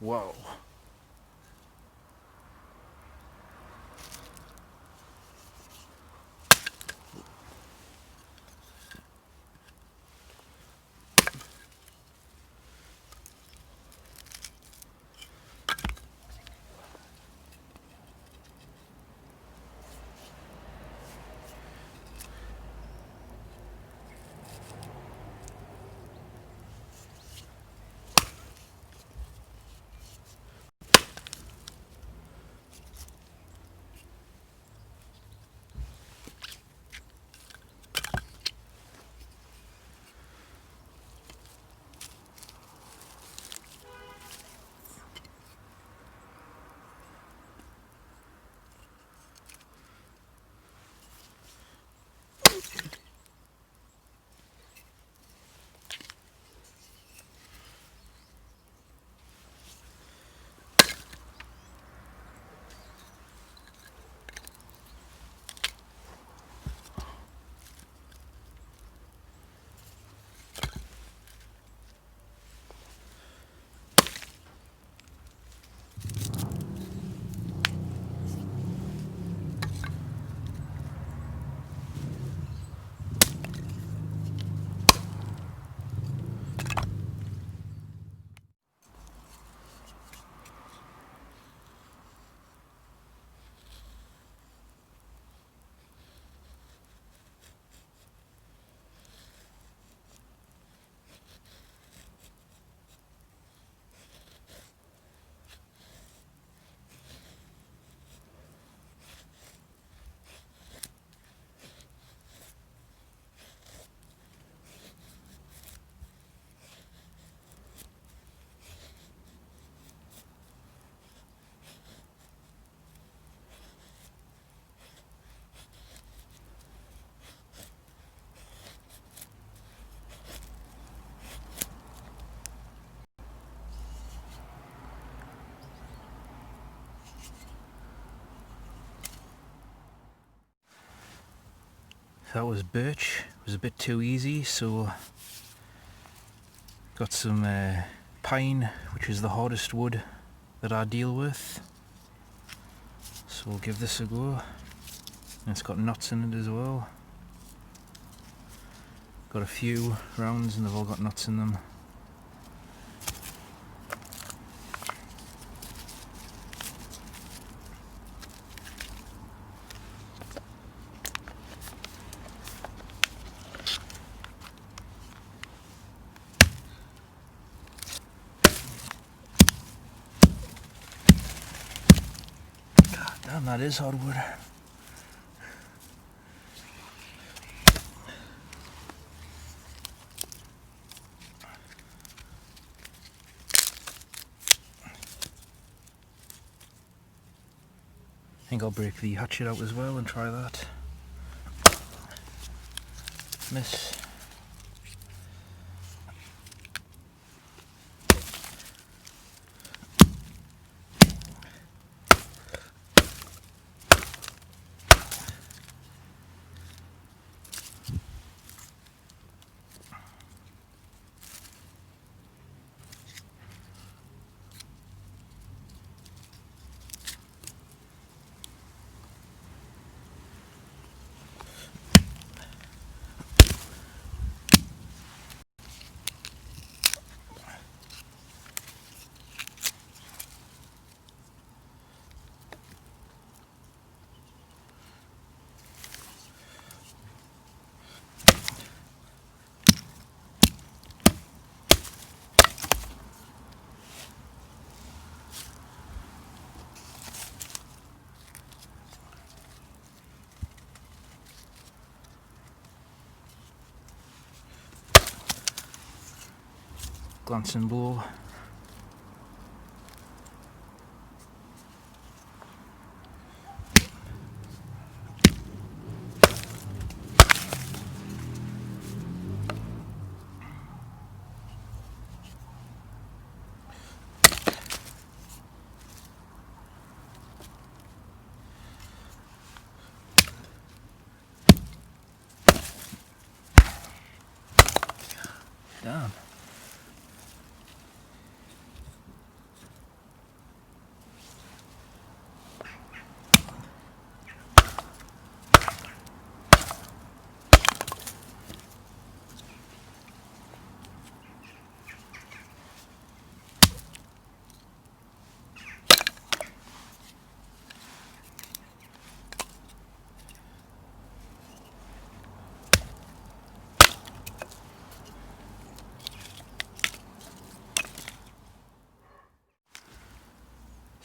Whoa. That was birch. It was a bit too easy, so got some pine, which is the hardest wood that I deal with. So we'll give this a go. And it's got knots in it as well. Got a few rounds and they've all got knots in them. God damn, that is hardwood. I think I'll break the hatchet out as well and try that. Miss. Glancing blow. Damn.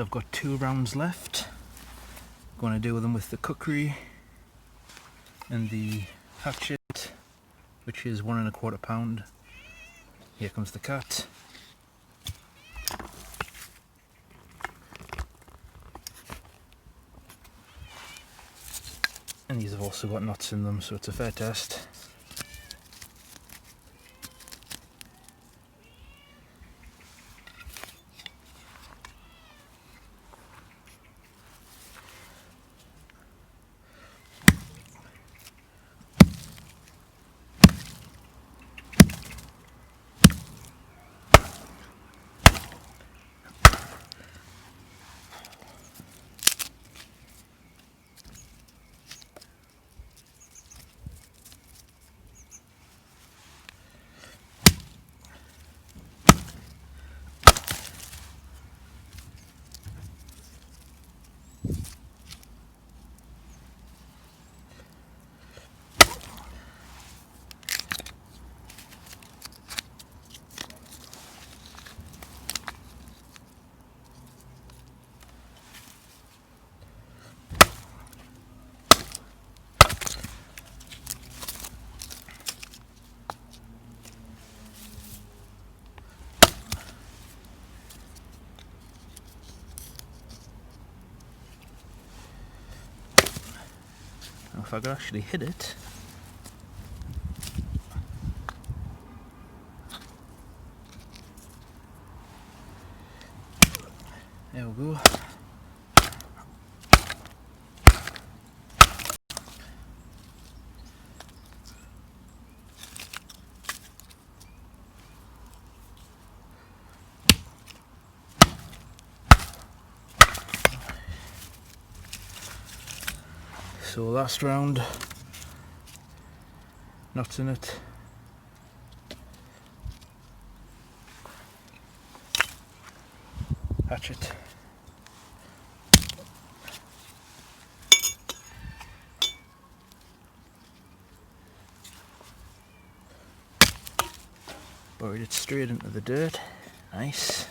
So I've got 2 rounds left. I'm going to do them with the cookery and the hatchet, which is 1¼ pound. Here comes the cat. And these have also got knots in them, so it's a fair test. Now if I could actually hit it. There we go. So last round, knots in it. Hatchet. Buried it straight into the dirt. Nice.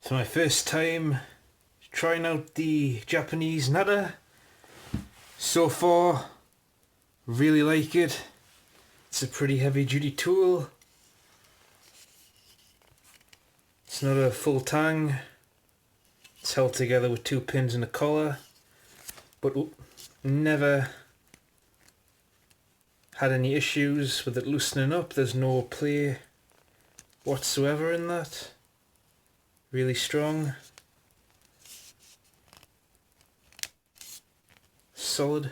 So my first time trying out the Japanese Nata. So far, really like it. It's a pretty heavy duty tool. It's not a full tang. It's held together with 2 pins and a collar, but never had any issues with it loosening up. There's no play whatsoever in that. Really strong. Solid.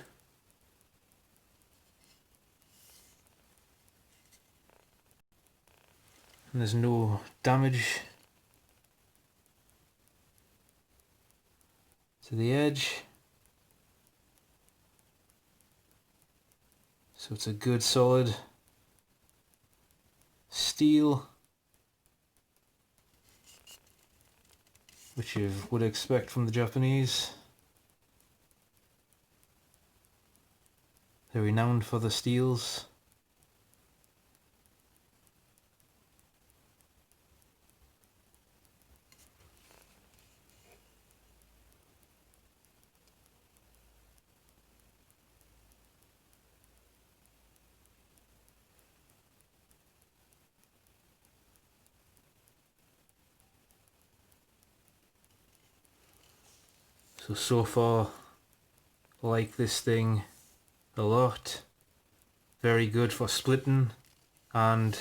And there's no damage to the edge. So it's a good solid steel, which you would expect from the Japanese. They're renowned for the steels. So far, I like this thing a lot. Very good for splitting and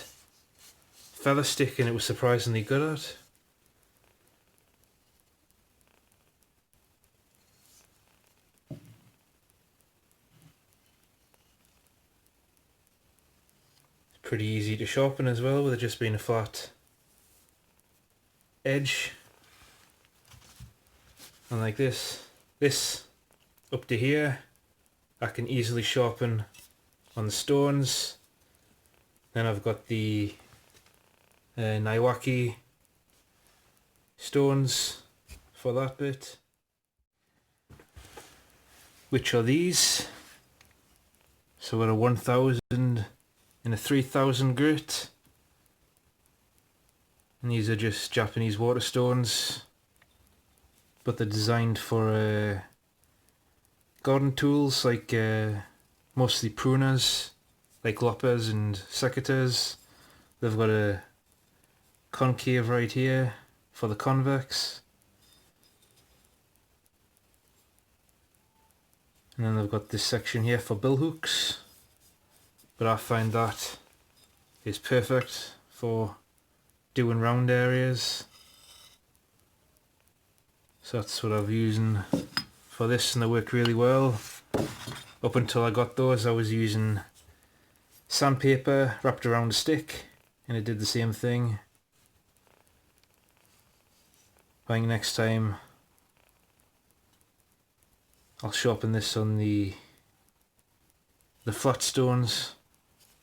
feather sticking, it was surprisingly good at. It's pretty easy to sharpen as well, with it just being a flat edge. And like this up to here, I can easily sharpen on the stones. Then I've got the Naiwaki stones for that bit, which are these. So we're a 1000 and a 3000 grit, and these are just Japanese water stones, but they're designed for garden tools, like mostly pruners, like loppers and secateurs. They've got a concave right here for the convex, and then they've got this section here for bill hooks, but I find that is perfect for doing round areas. So that's what I've using for this, and they work really well. Up until I got those, I was using sandpaper wrapped around a stick, and it did the same thing. I think next time I'll sharpen this on the flat stones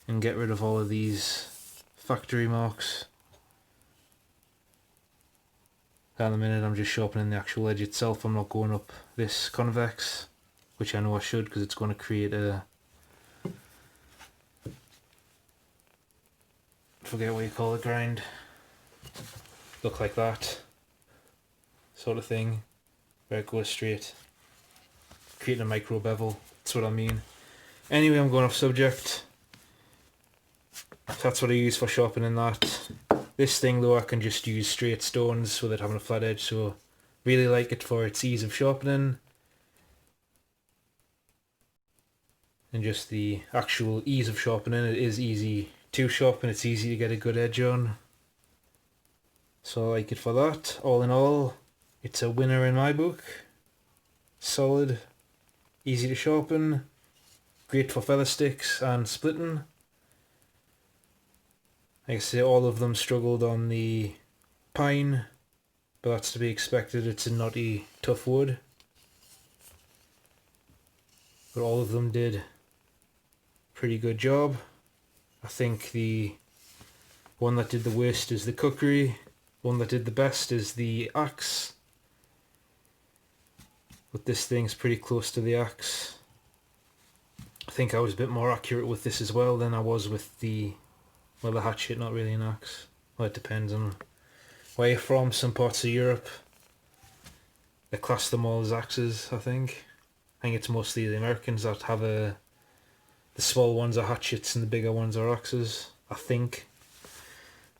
and get rid of all of these factory marks. At the minute I'm just sharpening the actual edge itself. I'm not going up this convex, which I know I should, because it's going to create a, forget what you call it, grind. Look like that sort of thing, where it goes straight, creating a micro bevel. That's what I mean. Anyway, I'm going off subject. That's what I use for sharpening that. This thing though, I can just use straight stones without having a flat edge, so really like it for its ease of sharpening. And just the actual ease of sharpening, it is easy to sharpen, it's easy to get a good edge on. So I like it for that. All in all, it's a winner in my book. Solid, easy to sharpen, great for feather sticks and splitting. Like I say, all of them struggled on the pine, but that's to be expected, it's a knotty, tough wood. But all of them did a pretty good job. I think the one that did the worst is the kukri, one that did the best is the axe. But this thing's pretty close to the axe. I think I was a bit more accurate with this as well than I was with the hatchet, not really an axe. Well, it depends on where you're from. Some parts of Europe, they class them all as axes, I think. I think it's mostly the Americans that have the small ones are hatchets and the bigger ones are axes, I think.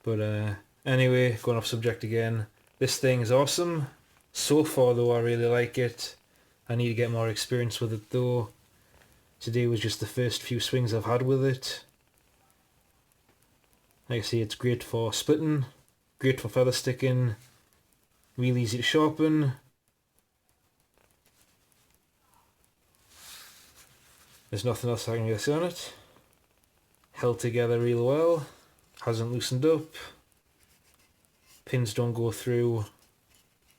But anyway, going off subject again, this thing is awesome. So far though, I really like it. I need to get more experience with it though. Today was just the first few swings I've had with it. Like I say, it's great for splitting, great for feather sticking, really easy to sharpen. There's nothing else I can really say on it. Held together real well, hasn't loosened up. Pins don't go through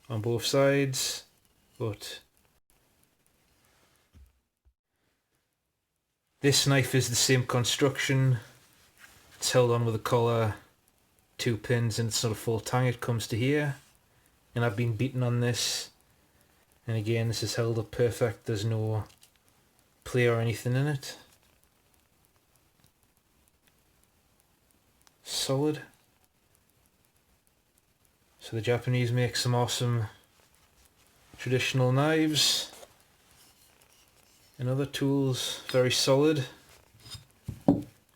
on both sides, but this knife is the same construction. It's held on with a collar, 2 pins, and it's not a full tang, it comes to here. And I've been beaten on this, and again this is held up perfect, there's no play or anything in it. Solid. So the Japanese make some awesome traditional knives and other tools, very solid.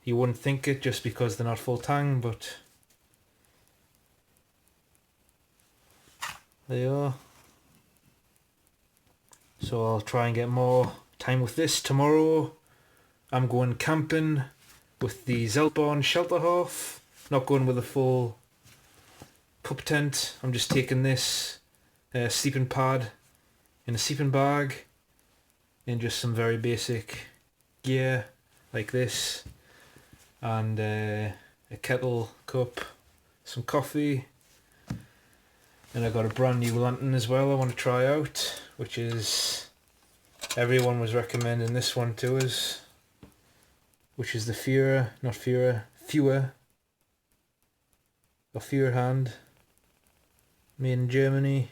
You wouldn't think it just because they're not full tang, but they are. So I'll try and get more time with this tomorrow. I'm going camping with the Zeltborn shelter half, not going with a full pup tent. I'm just taking this sleeping pad in a sleeping bag and just some very basic gear like this, and a kettle, cup, some coffee, and I got a brand new lantern as well I want to try out, which is, everyone was recommending this one to us, which is the Führer hand, made in Germany.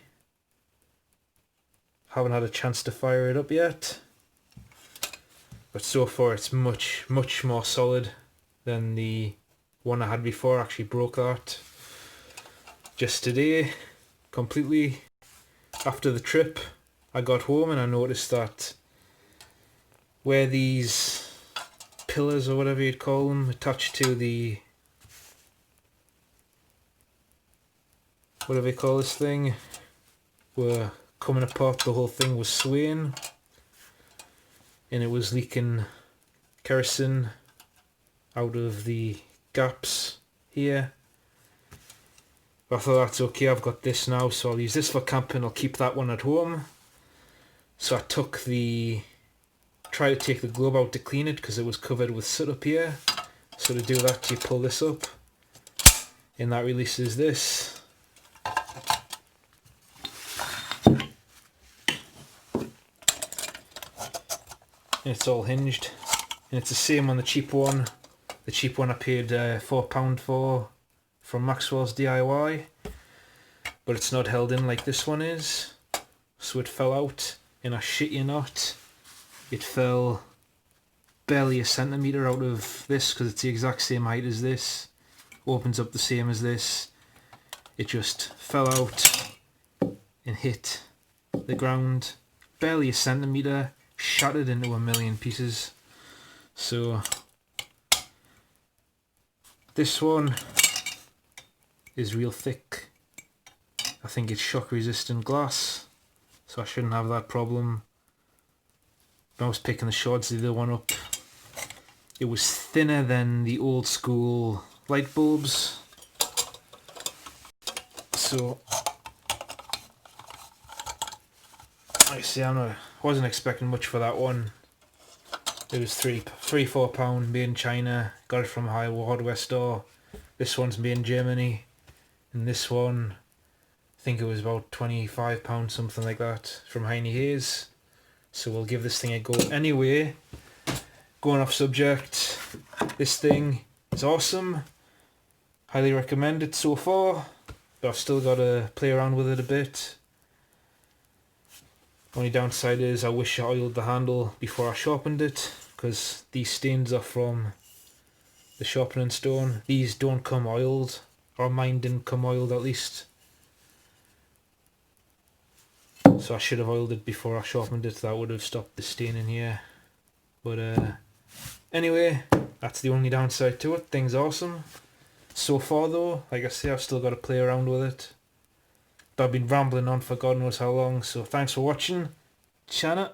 Haven't had a chance to fire it up yet, but so far it's much more solid than the one I had before. I actually broke that just today completely. After the trip I got home and I noticed that where these pillars or whatever you'd call them attached to the, whatever you call this thing, were coming apart, the whole thing was swaying and it was leaking kerosene out of the gaps here. But I thought that's okay, I've got this now, so I'll use this for camping, I'll keep that one at home. So I tried to take the globe out to clean it because it was covered with soot up here. So to do that you pull this up and that releases this. And it's all hinged, and it's the same on the cheap one. The cheap one I paid £4 for from Maxwell's DIY, but it's not held in like this one is, so it fell out, and I shit you not, it fell barely a centimetre out of this because it's the exact same height as this, opens up the same as this. It just fell out and hit the ground, barely a centimetre, shattered into a million pieces. So this one is real thick. I think it's shock resistant glass, so I shouldn't have that problem. When I was picking the shards the other one up, it was thinner than the old school light bulbs, so like I say, I wasn't expecting much for that one. It was £3-4 made in China, got it from a hardware store. This one's made in Germany, and this one I think it was about £25, something like that, from Heine Hayes. So we'll give this thing a go. Anyway, going off subject, this thing is awesome, highly recommend it so far, but I've still got to play around with it a bit. Only downside is I wish I oiled the handle before I sharpened it, because these stains are from the sharpening stone. These don't come oiled, or mine didn't come oiled at least. So I should have oiled it before I sharpened it, that would have stopped the stain in here. But anyway, that's the only downside to it. Thing's awesome. So far though, like I say, I've still got to play around with it. But I've been rambling on for God knows how long, so thanks for watching. Chana.